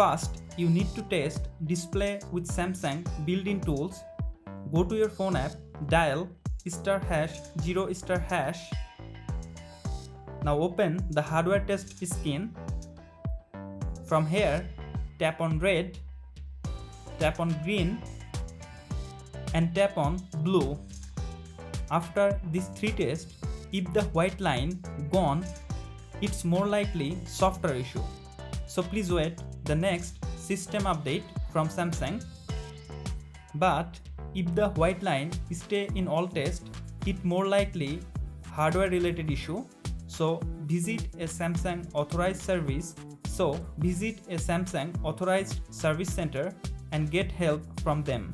First, you need to test display with Samsung built-in tools. Go to your phone app, dial *#0*#. Now open the hardware test screen. From here, tap on red, tap on green, and tap on blue. After these three tests, if the white line gone, it's more likely software issue. So please wait the next system update from Samsung. But if the white line stay in all tests, it more likely hardware related issue. So visit a Samsung authorized service center and get help from them.